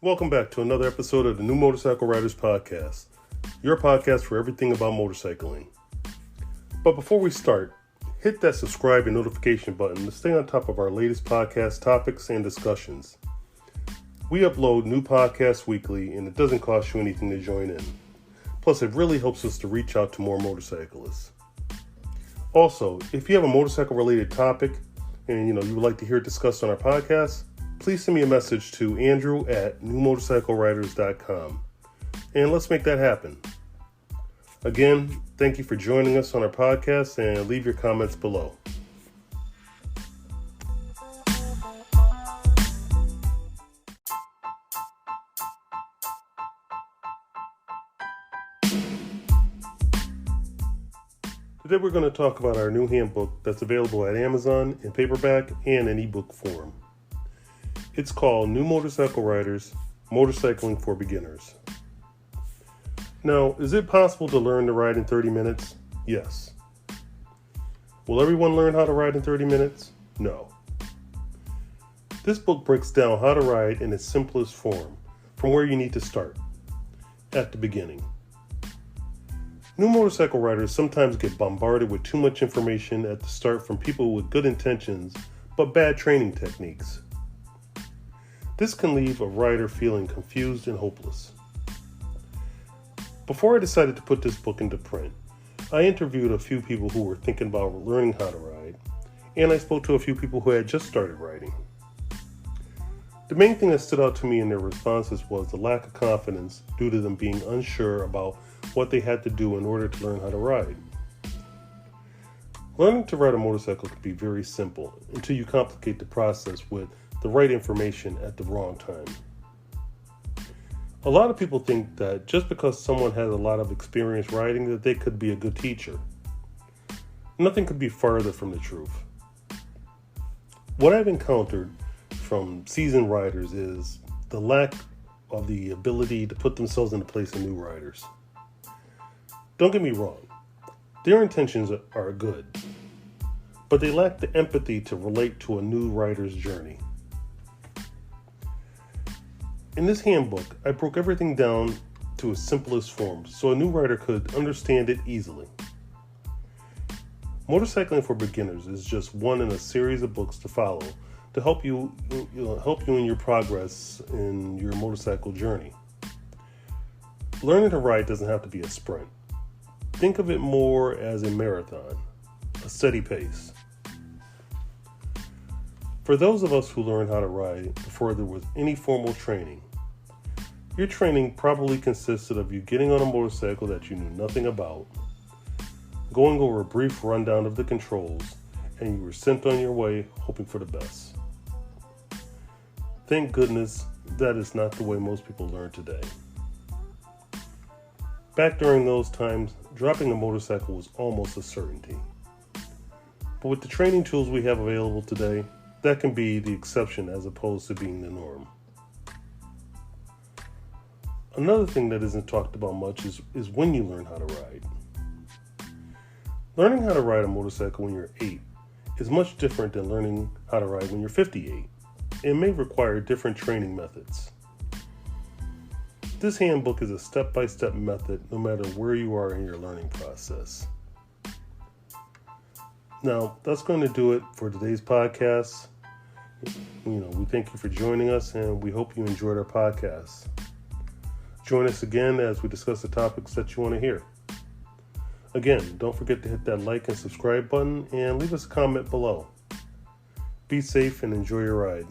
Welcome back to another episode of the New Motorcycle Riders Podcast, your podcast for everything about motorcycling. But before we start, hit that subscribe and notification button to stay on top of our latest podcast topics and discussions. We upload new podcasts weekly, and it doesn't cost you anything to join in. Plus, it really helps us to reach out to more motorcyclists. Also, if you have a motorcycle-related topic and you would like to hear it discussed on our podcast, please send me a message to andrew@newmotorcycleriders.com, and let's make that happen. Again, thank you for joining us on our podcast, and leave your comments below. Today we're going to talk about our new handbook that's available at Amazon in paperback and in ebook form. It's called New Motorcycle Riders, Motorcycling for Beginners. Now, is it possible to learn to ride in 30 minutes? Yes. Will everyone learn how to ride in 30 minutes? No. This book breaks down how to ride in its simplest form, from where you need to start, at the beginning. New motorcycle riders sometimes get bombarded with too much information at the start from people with good intentions, but bad training techniques. This can leave a rider feeling confused and hopeless. Before I decided to put this book into print, I interviewed a few people who were thinking about learning how to ride, and I spoke to a few people who had just started riding. The main thing that stood out to me in their responses was the lack of confidence due to them being unsure about what they had to do in order to learn how to ride. Learning to ride a motorcycle can be very simple until you complicate the process with the right information at the wrong time. A lot of people think that just because someone has a lot of experience riding that they could be a good teacher. Nothing could be farther from the truth. What I've encountered from seasoned riders is the lack of the ability to put themselves in the place of new riders. Don't get me wrong, their intentions are good, but they lack the empathy to relate to a new rider's journey. In this handbook, I broke everything down to its simplest form so a new rider could understand it easily. Motorcycling for Beginners is just one in a series of books to follow to help you in your progress in your motorcycle journey. Learning to ride doesn't have to be a sprint. Think of it more as a marathon, a steady pace. For those of us who learned how to ride before there was any formal training, your training probably consisted of you getting on a motorcycle that you knew nothing about, going over a brief rundown of the controls, and you were sent on your way hoping for the best. Thank goodness that is not the way most people learn today. Back during those times, dropping a motorcycle was almost a certainty. But with the training tools we have available today, that can be the exception as opposed to being the norm. Another thing that isn't talked about much is when you learn how to ride. Learning how to ride a motorcycle when you're 8 is much different than learning how to ride when you're 58. It may require different training methods. This handbook is a step-by-step method no matter where you are in your learning process. Now, that's going to do it for today's podcast. We thank you for joining us, and we hope you enjoyed our podcast. Join us again as we discuss the topics that you want to hear. Again, don't forget to hit that like and subscribe button and leave us a comment below. Be safe and enjoy your ride.